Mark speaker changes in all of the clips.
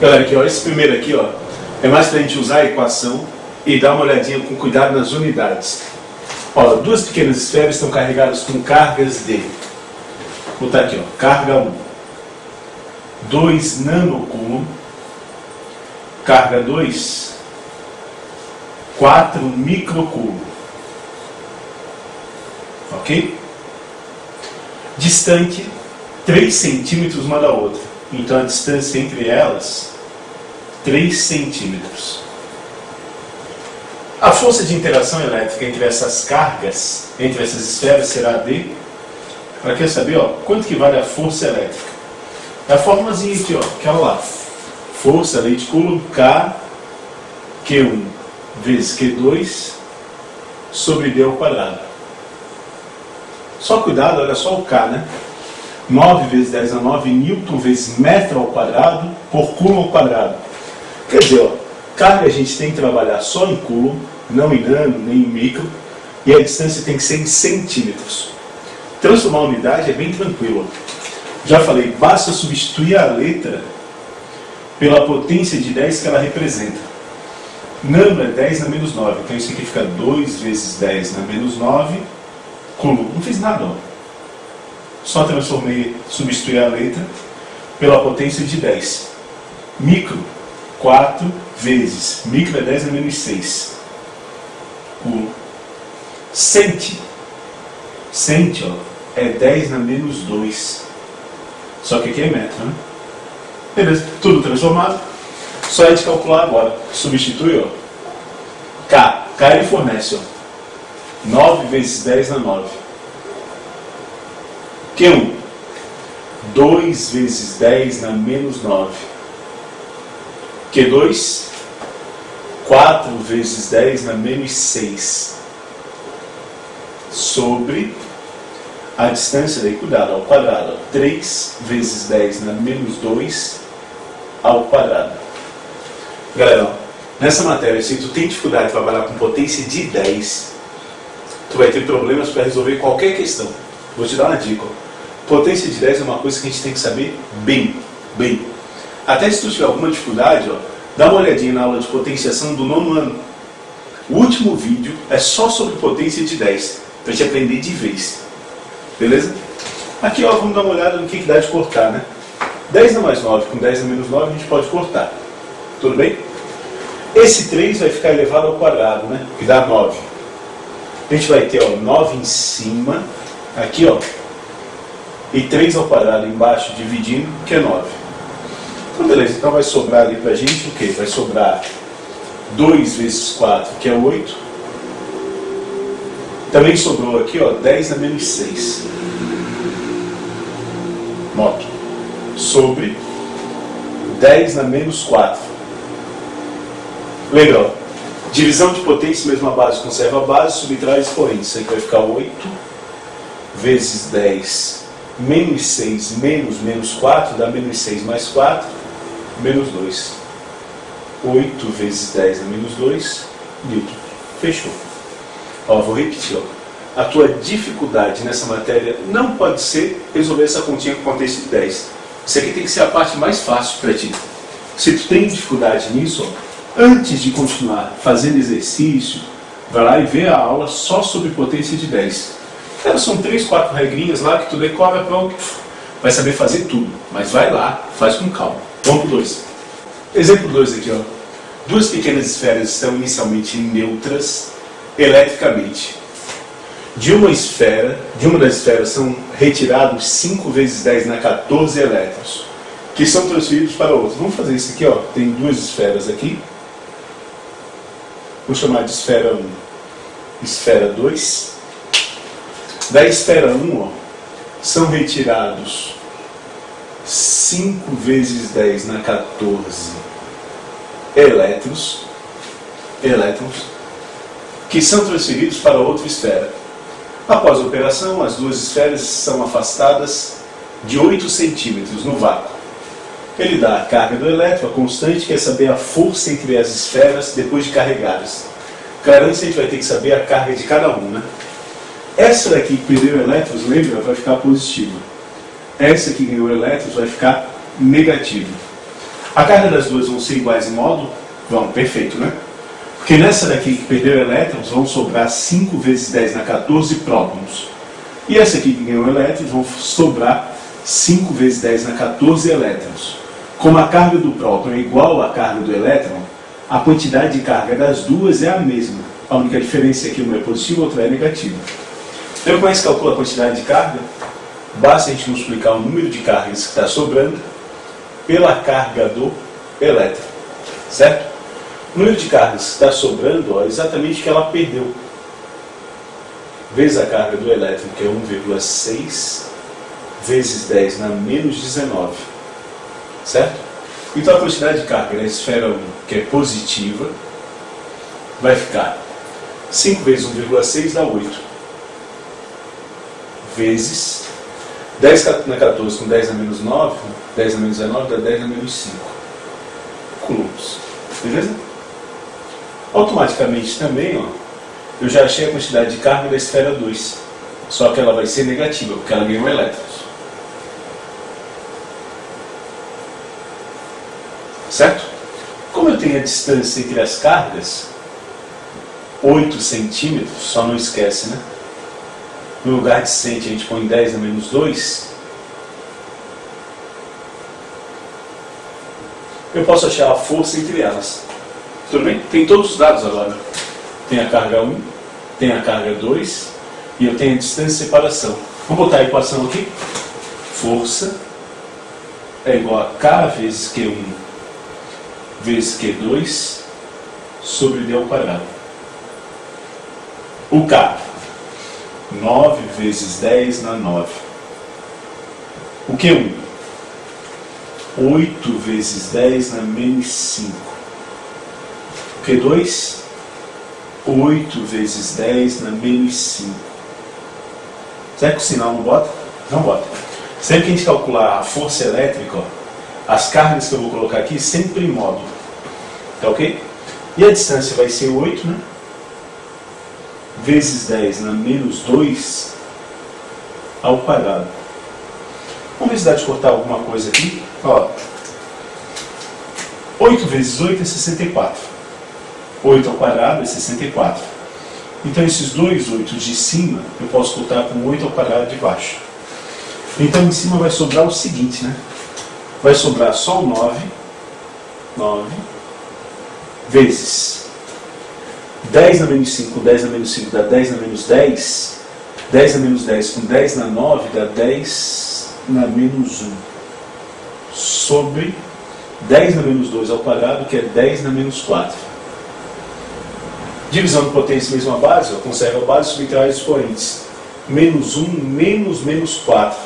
Speaker 1: Galera, aqui, ó, esse primeiro aqui, ó, é mais para a gente usar a equação e dar uma olhadinha com cuidado nas unidades. Ó, duas pequenas esferas estão carregadas com cargas de, vou botar aqui, ó, carga 1, 2 nanocúlon, carga 2, 4 microcúlon. Ok? Distante 3 centímetros uma da outra. Então a distância entre elas, 3 centímetros. A força de interação elétrica entre essas cargas, entre essas esferas, será de... Para quer saber, ó, quanto que vale a força elétrica? É a formulazinha aqui, ó, aquela lá. Força, leite coulomb, K, Q1 vezes Q2 sobre D ao quadrado. Só cuidado, olha só o K, né? 9 vezes 10 a 9 newton vezes metro ao quadrado por coulomb ao quadrado. Quer dizer, ó, carga a gente tem que trabalhar só em coulomb, não em nano, nem em micro, e a distância tem que ser em centímetros. Transformar a unidade é bem tranquilo. Já falei, basta substituir a letra pela potência de 10 que ela representa. Nano é 10 na menos 9, então isso aqui fica 2 vezes 10 na menos 9, coulomb. Não fiz nada, ó. Só transformei, substituí a letra pela potência de 10. Micro, 4 vezes. Micro é 10 na menos 6. Coulomb. Centi, ó, é 10 na menos 2. Só que aqui é metro, né? Beleza, tudo transformado. Só a gente calcular agora. Substitui, ó. K ele fornece, ó. 9 vezes 10 na 9. Q1, 2 vezes 10 na menos 9. Q2, 4 vezes 10 na menos 6. Sobre a distância, daí cuidado, ao quadrado. 3 vezes 10 na menos 2 ao quadrado. Galera, ó, nessa matéria, se tu tem dificuldade de trabalhar com potência de 10, tu vai ter problemas para resolver qualquer questão. Vou te dar uma dica, ó. Potência de 10 é uma coisa que a gente tem que saber bem. Até se tu tiver alguma dificuldade, ó, dá uma olhadinha na aula de potenciação do 9º ano. O último vídeo é só sobre potência de 10, para te aprender de vez. Beleza? Aqui, ó, vamos dar uma olhada no que dá de cortar, né? 10 na mais 9 com 10 na menos 9 a gente pode cortar. Tudo bem? Esse 3 vai ficar elevado ao quadrado, né? Que dá 9. A gente vai ter, ó, 9 em cima, aqui, ó, e 3 ao quadrado embaixo, dividindo, que é 9. Então, beleza. Então vai sobrar ali pra gente o quê? Vai sobrar 2 vezes 4, que é 8. Também sobrou aqui, ó, 10 na menos 6. Note. Sobre 10 na menos 4. Legal. Divisão de potência, mesma base, conserva a base, subtrai expoente. Isso aqui vai ficar 8 vezes 10 menos 6 menos 4, dá menos 6 mais 4, menos 2. 8 vezes 10 é menos 2, newton. Fechou. Ó, vou repetir, ó. A tua dificuldade nessa matéria não pode ser resolver essa continha com potência de 10. Isso aqui tem que ser a parte mais fácil para ti. Se tu tem dificuldade nisso, ó, antes de continuar fazendo exercício, vai lá e vê a aula só sobre potência de 10. Cara, são 3, 4 regrinhas lá que tu decora, pronto, vai saber fazer tudo. Mas vai lá, faz com calma. Vamos pro 2. Exemplo 2 aqui, ó. Duas pequenas esferas estão inicialmente neutras eletricamente. De uma das esferas são retirados 5 vezes 10 na 14 elétrons, que são transferidos para outra. Vamos fazer isso aqui, ó. Tem duas esferas aqui. Vou chamar de esfera 1, esfera 2. Da esfera 1, ó, são retirados 5 vezes 10 na 14 elétrons, que são transferidos para outra esfera. Após a operação, as duas esferas são afastadas de 8 centímetros no vácuo. Ele dá a carga do elétron, a constante, que é saber a força entre as esferas depois de carregadas. Claramente a gente vai ter que saber a carga de cada um, né? Essa daqui que perdeu elétrons, lembra, vai ficar positiva. Essa que ganhou elétrons vai ficar negativa. A carga das duas vão ser iguais em módulo? Vão, perfeito, né? Porque nessa daqui que perdeu elétrons, vão sobrar 5 vezes 10 na 14 prótons. E essa aqui que ganhou elétrons, vão sobrar 5 vezes 10 na 14 elétrons. Como a carga do próton é igual à carga do elétron, a quantidade de carga das duas é a mesma. A única diferença é que uma é positiva e outra é negativa. Então, como é que se calcula a quantidade de carga? Basta a gente multiplicar o número de cargas que está sobrando pela carga do elétron. Certo? O número de cargas que está sobrando é exatamente o que ela perdeu. Vezes a carga do elétron, que é 1,6 vezes 10 na menos 19. Certo? Então a quantidade de carga na esfera 1, que é positiva, vai ficar 5 vezes 1,6 dá 8. Vezes 10 na 14 com 10 na menos 9, 10 na menos 19 dá 10 na menos 5 coulombs. Beleza? Automaticamente também, ó, eu já achei a quantidade de carga da esfera 2. Só que ela vai ser negativa, porque ela ganhou elétrons. Certo? Como eu tenho a distância entre as cargas, 8 centímetros, só não esquece, né? No lugar de 100 a gente põe 10 na menos 2. Eu posso achar a força entre elas. Tudo bem? Tem todos os dados agora. Tem a carga 1, tem a carga 2 e eu tenho a distância de separação. Vamos botar a equação aqui. Força é igual a K vezes Q1 vezes Q2 sobre D ao quadrado. O K, 9 vezes 10 na 9. O Q1, 8 vezes 10 na menos 5. O Q2, 8 vezes 10 na menos 5. Será que o sinal não bota? Não bota. Sempre que a gente calcular a força elétrica, ó, as cargas que eu vou colocar aqui sempre em módulo. Tá ok? E a distância vai ser 8, né? Vezes 10 na menos 2 ao quadrado. Vamos ver se dá de cortar alguma coisa aqui. Ó, 8 vezes 8 é 64. 8 ao quadrado é 64. Então esses dois 8 de cima eu posso cortar com 8 ao quadrado de baixo. Então em cima vai sobrar o seguinte, né? Vai sobrar só o 9 vezes 10 na menos 5 com 10 na menos 5 dá 10 na menos 10. 10 na menos 10 com 10 na 9 dá 10 na menos 1. Sobre 10 na menos 2 ao quadrado, que é 10 na menos 4. Divisão de potência mesma base, ó, conserva a base, subtrai os expoentes. Menos 1 menos menos 4.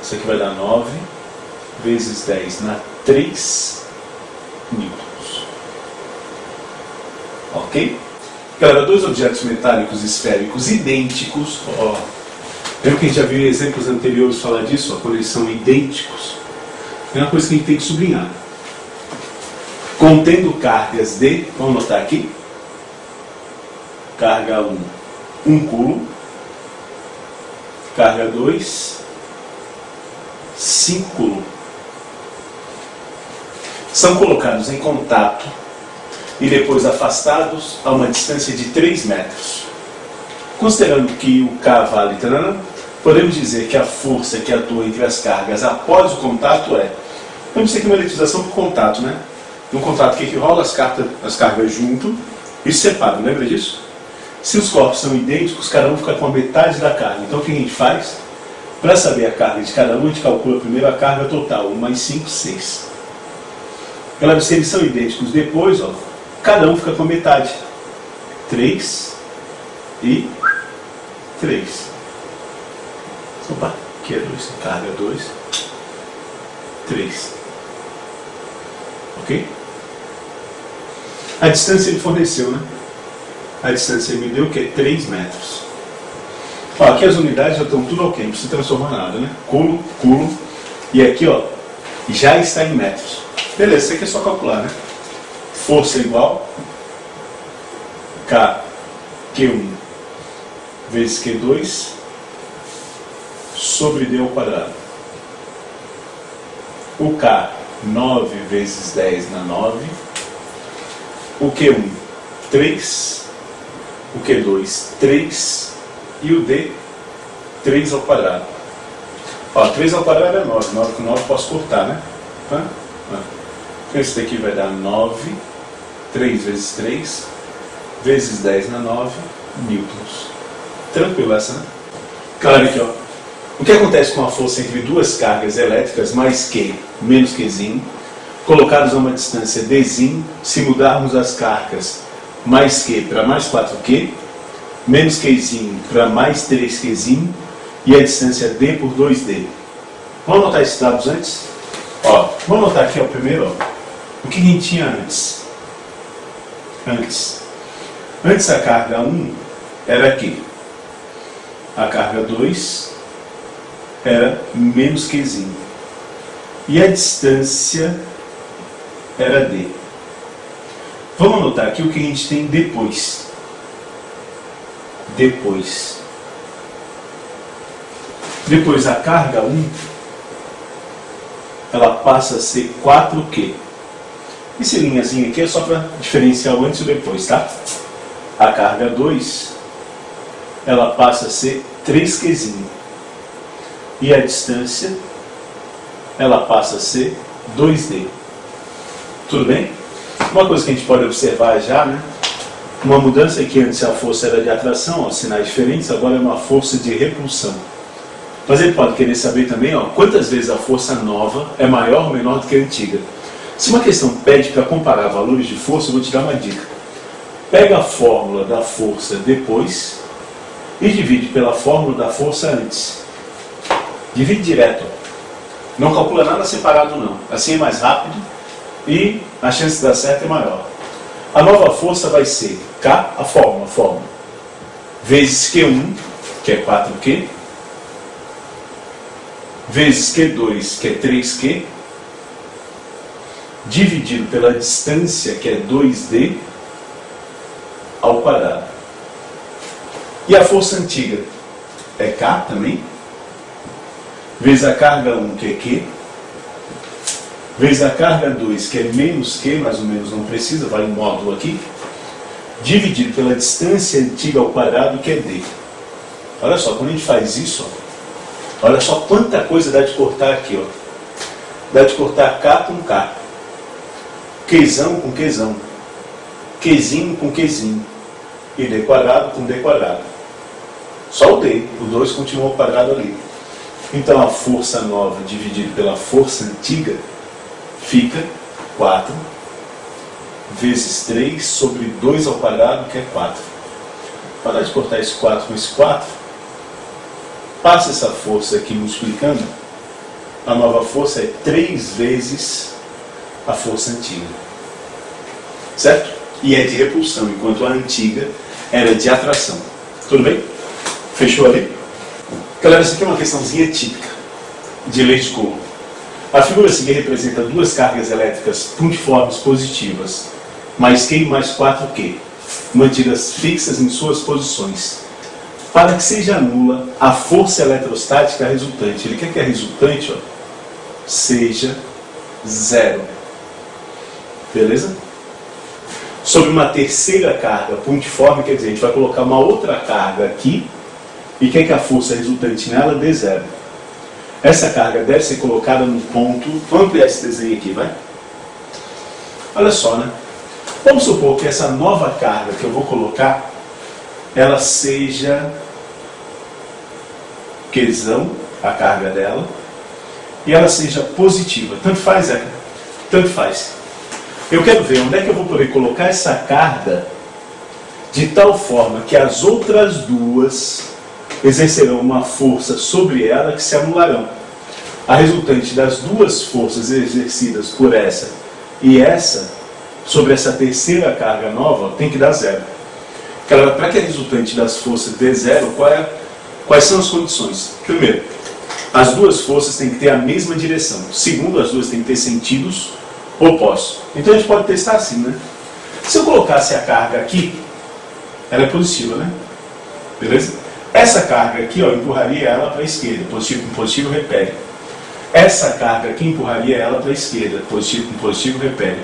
Speaker 1: Isso aqui vai dar 9 vezes 10 na 3 newtons. Ok? Galera, dois objetos metálicos esféricos idênticos. Ó, lembra que a gente já viu exemplos anteriores falar disso? Ó, quando eles são idênticos. É uma coisa que a gente tem que sublinhar. Contendo cargas de, vamos anotar aqui. Carga 1, 1 coulomb. Carga 2, 5 coulomb. São colocados em contato e depois afastados a uma distância de 3 metros. Considerando que o K vale tanana, podemos dizer que a força que atua entre as cargas após o contato é... Vamos dizer que é uma eletrização por contato, né? No contato, o que rola? As cargas junto e se separam, lembra disso? Se os corpos são idênticos, cada um fica com a metade da carga. Então o que a gente faz? Para saber a carga de cada um, a gente calcula primeiro a carga total, 1 mais 5, 6. Galera, se eles são idênticos depois, ó, cada um fica com a metade. 3 e 3. Opa, aqui é 2, carga 2, 3. Ok? A distância ele forneceu, né? A distância ele me deu que é 3 metros. Ó, aqui as unidades já estão tudo ok, não precisa transformar nada, né? Coulomb. E aqui, ó, já está em metros. Beleza, isso aqui é só calcular, né? Força igual K, Q1 vezes Q2 sobre D ao quadrado. O K 9 vezes 10 na 9. O Q1, 3. O Q2, 3. E o D, 3 ao quadrado. Ó, 3 ao quadrado é 9. 9 com 9 posso cortar, né? Então, esse daqui vai dar 9. 3 vezes 3. Vezes 10 na 9. Newtons. Tranquilo essa, né? Claro aqui, ó. O que acontece com a força entre duas cargas elétricas, mais Q, menos Qzinho, colocados a uma distância Dzinho, se mudarmos as cargas mais Q para mais 4Q, menos Qzinho para mais 3Qzinho, e a distância D por 2D. Vamos anotar esses dados antes? Ó, vamos anotar aqui, ó, primeiro, ó, o que a gente tinha antes. Antes a carga 1 era aqui. A carga 2 era menos Qzinho. E a distância era D. Vamos anotar aqui o que a gente tem depois. Depois a carga 1, ela passa a ser 4Q. Esse linhazinho aqui é só para diferenciar o antes e o depois, tá? A carga 2, ela passa a ser 3Qzinho. E a distância, ela passa a ser 2D. Tudo bem? Uma coisa que a gente pode observar já, né? Uma mudança aqui, antes a força era de atração, ó, sinais diferentes, agora é uma força de repulsão. Mas ele pode querer saber também, ó, quantas vezes a força nova é maior ou menor do que a antiga. Se uma questão pede para comparar valores de força, eu vou te dar uma dica. Pega a fórmula da força depois e divide pela fórmula da força antes. Divide direto. Não calcula nada separado não. Assim é mais rápido e a chance de dar certo é maior. A nova força vai ser K, a fórmula, vezes Q1, que é 4Q, vezes Q2, que é 3Q, dividido pela distância, que é 2D, ao quadrado. E a força antiga é K também, vezes a carga 1, que é Q, vezes a carga 2, que é menos Q, mais ou menos não precisa, vai um módulo aqui, dividido pela distância antiga ao quadrado, que é D. Olha só, quando a gente faz isso, ó, olha só quanta coisa dá de cortar aqui, ó. Dá de cortar K com K, Qzão com Qzão, Qzinho com Qzinho, e D quadrado com D quadrado. Só o D, o 2 continua ao quadrado ali. Então a força nova dividido pela força antiga fica 4 vezes 3 sobre 2 ao quadrado, que é 4. Para de cortar esse 4 com esse 4, passa essa força aqui multiplicando, a nova força é 3 vezes a força antiga. Certo? E é de repulsão, enquanto a antiga era de atração. Tudo bem? Fechou ali? Galera, essa aqui é uma questãozinha típica de lei de Coulomb. A figura a seguir representa duas cargas elétricas puntiformes positivas, mais Q e mais 4Q, mantidas fixas em suas posições. Para que seja nula a força eletrostática resultante, ele quer que a resultante, ó, seja 0. Beleza? Sobre uma terceira carga puntiforme, quer dizer, a gente vai colocar uma outra carga aqui e quer que a força resultante nela dê 0. Essa carga deve ser colocada no ponto. Vamos ampliar esse desenho aqui, vai? Olha só, né? Vamos supor que essa nova carga que eu vou colocar, ela seja Qzão, a carga dela, e ela seja positiva. Tanto faz, tanto faz. Eu quero ver onde é que eu vou poder colocar essa carga de tal forma que as outras duas exercerão uma força sobre ela que se anularão. A resultante das duas forças exercidas por essa e essa sobre essa terceira carga nova tem que dar 0. Para que a resultante das forças dê 0, quais são as condições? Primeiro, as duas forças têm que ter a mesma direção. Segundo, as duas têm que ter sentidos opostos. Então a gente pode testar assim, né? Se eu colocasse a carga aqui, ela é positiva, né? Beleza? Essa carga aqui, ó, empurraria ela para a esquerda. Positivo com positivo repele. essa carga aqui empurraria ela para a esquerda, positivo com positivo repele.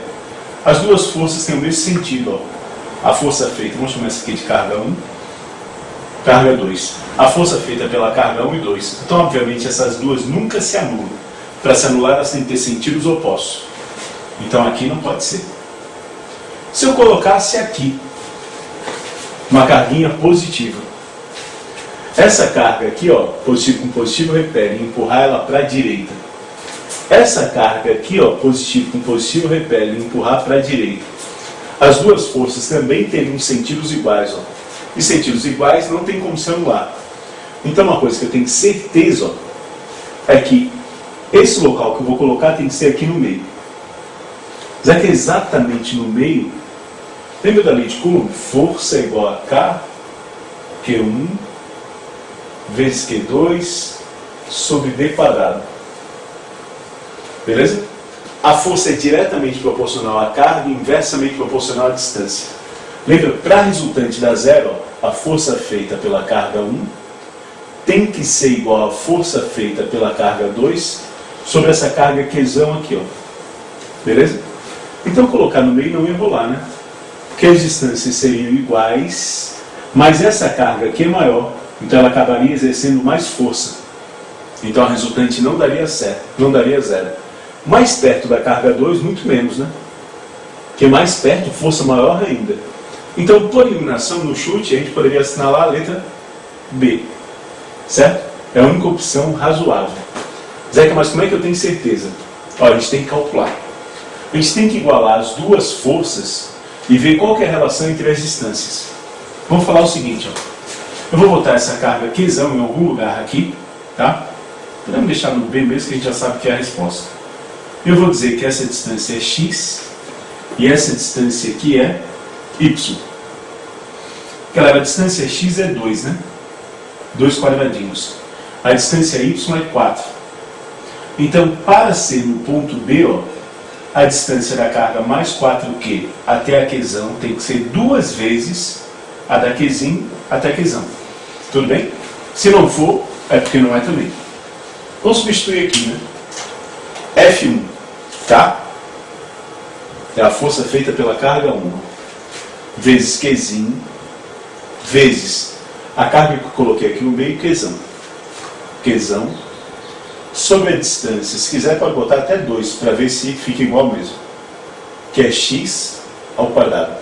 Speaker 1: As duas forças têm o mesmo sentido, ó. A força feita, vamos chamar essa aqui de carga 1, carga 2. A força feita pela carga 1 e 2. Então, obviamente, essas duas nunca se anulam. Para se anular, elas têm que ter sentidos opostos. Então, aqui não pode ser. Se eu colocasse aqui uma carguinha positiva, essa carga aqui, ó, positivo com positivo repele, empurrar ela para a direita. Essa carga aqui, ó, positivo com positivo repele, empurrar para a direita. As duas forças também teriam sentidos iguais, ó. E sentidos iguais não tem como se anular. Então uma coisa que eu tenho certeza, ó, é que esse local que eu vou colocar tem que ser aqui no meio. Já que é exatamente no meio, lembra da lei de Coulomb? Força é igual a K, Q1, vezes Q2, sobre D quadrado. Beleza? A força é diretamente proporcional à carga e inversamente proporcional à distância. Lembra, para a resultante da zero, ó, a força feita pela carga 1 tem que ser igual à força feita pela carga 2 sobre essa carga Qzão aqui, ó. Beleza? Então colocar no meio não ia rolar, né? Porque as distâncias seriam iguais, mas essa carga aqui é maior, então ela acabaria exercendo mais força. Então a resultante não daria certo, não daria zero. Mais perto da carga 2, muito menos, né? Porque mais perto, força maior ainda. Então, por eliminação, no chute, a gente poderia assinalar a letra B. Certo? É a única opção razoável. Zeca, mas como é que eu tenho certeza? Olha, a gente tem que calcular. A gente tem que igualar as duas forças e ver qual que é a relação entre as distâncias. Vamos falar o seguinte, ó. Eu vou botar essa carga Qzão em algum lugar aqui, tá? Podemos deixar no B mesmo, que a gente já sabe que é a resposta. Eu vou dizer que essa distância é x e essa distância aqui é y. Galera, a distância x é 2, né? 2 quadradinhos. A distância y é 4. Então, para ser no ponto B, ó, a distância da carga mais 4Q até a Qzão tem que ser 2 vezes a da Qzinho até Qzão. Tudo bem? Se não for, é porque não é também. Vamos substituir aqui, né? F1, tá? É a força feita pela carga 1, vezes Qzinho, vezes a carga que eu coloquei aqui no meio, Qzão. Qzão, sobre a distância, se quiser pode botar até 2, para ver se fica igual mesmo. Que é x ao quadrado.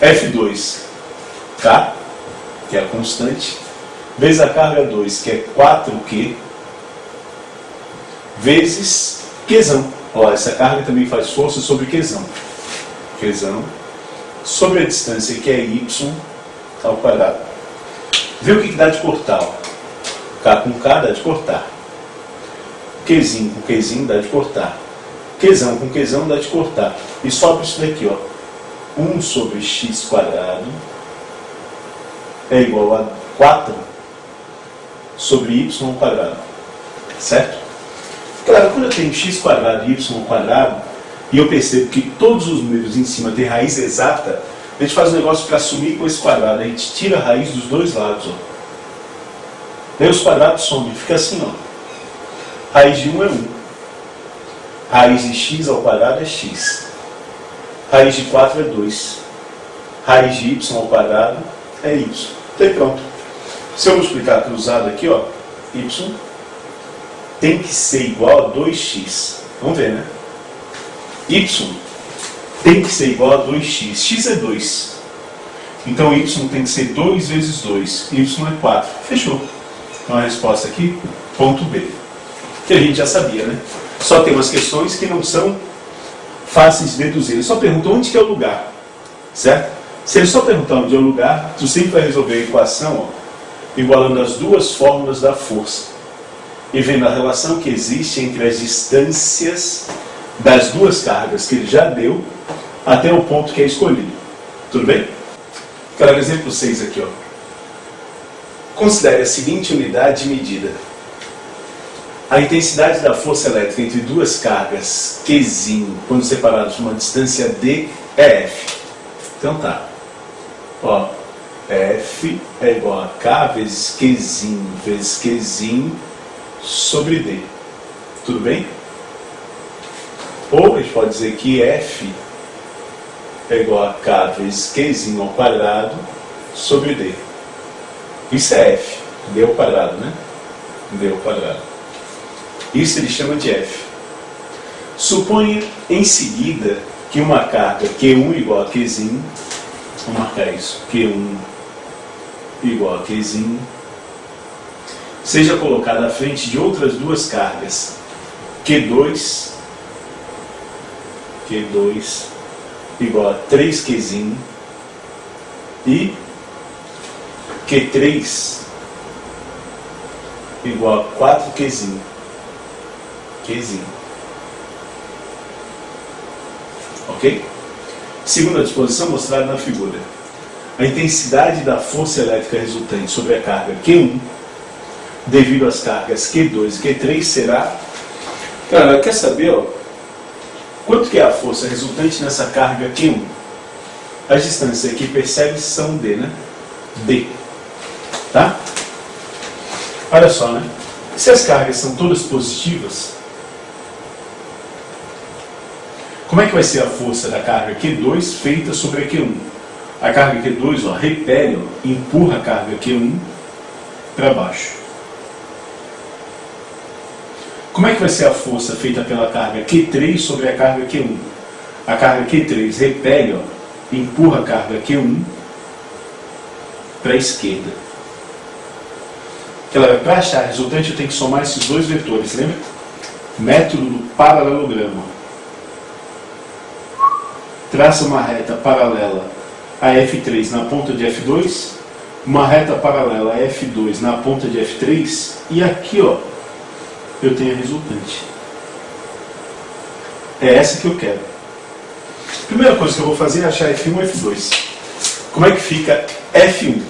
Speaker 1: F2, K, que é a constante, vezes a carga 2, que é 4Q, vezes Qzão. Ó, essa carga também faz força sobre Qzão. Qzão, sobre a distância, que é y ao quadrado. Vê o que dá de cortar, ó. K com K dá de cortar. Qzinho com Qzinho dá de cortar. Qzão com Qzão dá de cortar. E sobra isso daqui, ó. 1 sobre x quadrado é igual a 4 sobre y ao quadrado. Certo? Claro, quando eu tenho x quadrado e y ao quadrado, e eu percebo que todos os números em cima têm raiz exata, a gente faz um negócio para assumir com esse quadrado. A gente tira a raiz dos dois lados, ó. Daí os quadrados somem, fica assim, ó. Raiz de 1 é 1. Raiz de x ao quadrado é x. Raiz de 4 é 2. Raiz de y ao quadrado é y. Então pronto. Se eu multiplicar cruzado aqui, ó, y tem que ser igual a 2x. Vamos ver, né? Y tem que ser igual a 2x. X é 2. Então y tem que ser 2 vezes 2. Y é 4. Fechou. Então a resposta aqui, ponto B. Que a gente já sabia, né? Só tem umas questões que não são fáceis de deduzir. Ele só pergunta onde que é o lugar. Certo? Se ele só perguntar onde é o lugar, tu sempre vai resolver a equação, ó, igualando as duas fórmulas da força. E vendo a relação que existe entre as distâncias das duas cargas que ele já deu até o ponto que é escolhido. Tudo bem? Quero exemplo 6 aqui, ó. Considere a seguinte unidade de medida. A intensidade da força elétrica entre duas cargas Qzinho, quando separadas por uma distância D, é F. Então tá. Ó, F é igual a K vezes Qzinho sobre D. Tudo bem? Ou a gente pode dizer que F é igual a K vezes Qzinho ao quadrado sobre D. Isso é F, D ao quadrado, né? D ao quadrado. Isso ele chama de F. Suponha em seguida que uma carga Q1 igual a Qzinho, vou marcar isso, Q1 igual a Qzinho, seja colocada à frente de outras duas cargas, Q2 igual a 3Qzinho e Q3 igual a 4Qzinho. Ok? Segunda disposição mostrada na figura. A intensidade da força elétrica resultante sobre a carga Q1 devido às cargas Q2 e Q3 será... Cara, quer saber, ó, quanto que é a força resultante nessa carga Q1? As distâncias aqui, percebe, são D, né? D. Tá? Olha só, né? Se as cargas são todas positivas, como é que vai ser a força da carga Q2 feita sobre a Q1? A carga Q2, ó, repele, ó, empurra a carga Q1 para baixo. Como é que vai ser a força feita pela carga Q3 sobre a carga Q1? A carga Q3 repele, ó, empurra a carga Q1 para a esquerda. Para achar a resultante eu tenho que somar esses dois vetores, lembra? Método do paralelogramo. Traça uma reta paralela a F3 na ponta de F2, uma reta paralela a F2 na ponta de F3, e aqui, ó, eu tenho a resultante. É essa que eu quero. Primeira coisa que eu vou fazer é achar F1 e F2. Como é que fica F1?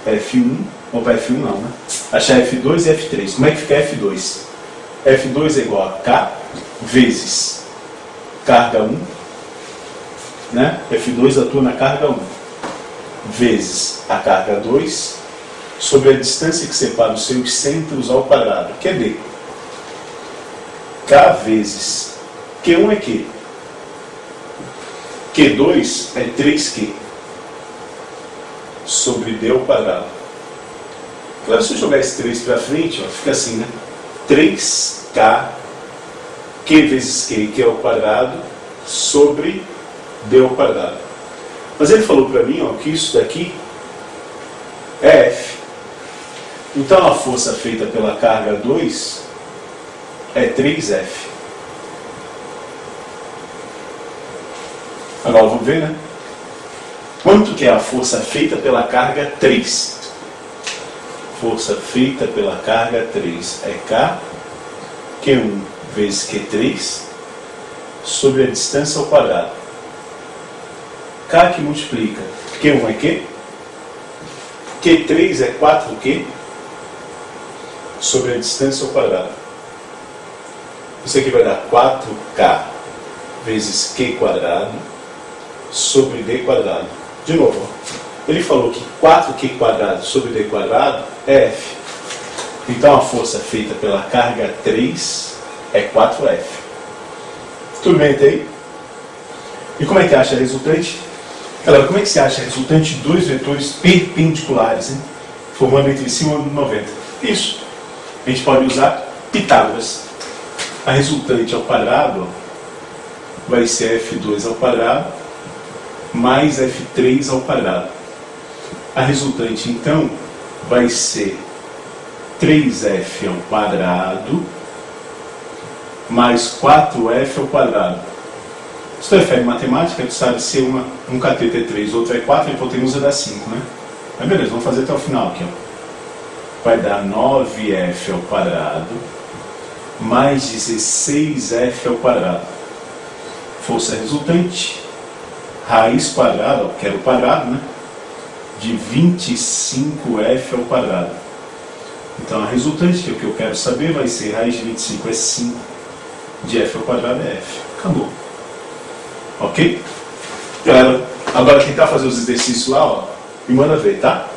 Speaker 1: F1, opa, F1 não, né? Achar F2 e F3. Como é que fica F2? F2 é igual a K vezes carga 1, né? F2 atua na carga 1, vezes a carga 2, sobre a distância que separa os seus centros ao quadrado, que é D. K vezes Q1 é Q. Q2 é 3Q. Sobre D ao quadrado. Claro, se eu jogar esse 3 para frente, ó, fica assim, né? 3K, Q vezes Q ao quadrado, sobre D ao quadrado. Mas ele falou para mim, ó, que isso daqui é F. Então a força feita pela carga 2 é 3F. Agora vamos ver, né? Quanto que é a força feita pela carga 3? Força feita pela carga 3 é K, Q1 vezes Q3, sobre a distância ao quadrado. K que multiplica Q1 é Q, Q3 é 4Q, sobre a distância ao quadrado. Isso aqui vai dar 4K vezes Q quadrado, sobre D quadrado. De novo, ele falou que 4Q quadrado sobre D quadrado é F. Então a força feita pela carga 3 é 4F. Tudo bem até aí? E como é que acha a resultante? Galera, como é que se acha a resultante de dois vetores perpendiculares, hein? Formando entre si um ângulo 90? Isso. A gente pode usar Pitágoras. A resultante ao quadrado vai ser F2 ao quadrado mais F3 ao quadrado. A resultante, então, vai ser 3F ao quadrado mais 4F ao quadrado. Se tu refere matemática, tu sabe se um cateto é 3, outro é 4, a hipotenusa dá 5, né? Mas beleza, vamos fazer até o final aqui, ó. Vai dar 9F ao quadrado mais 16F ao quadrado. Força resultante, raiz quadrada, ó, que era o quadrado, né? De 25F ao quadrado. Então a resultante, que é o que eu quero saber, vai ser raiz de 25 é 5, de F ao quadrado é F. Acabou. Ok? Galera, agora tentar fazer os exercícios lá, ó, e manda ver, tá?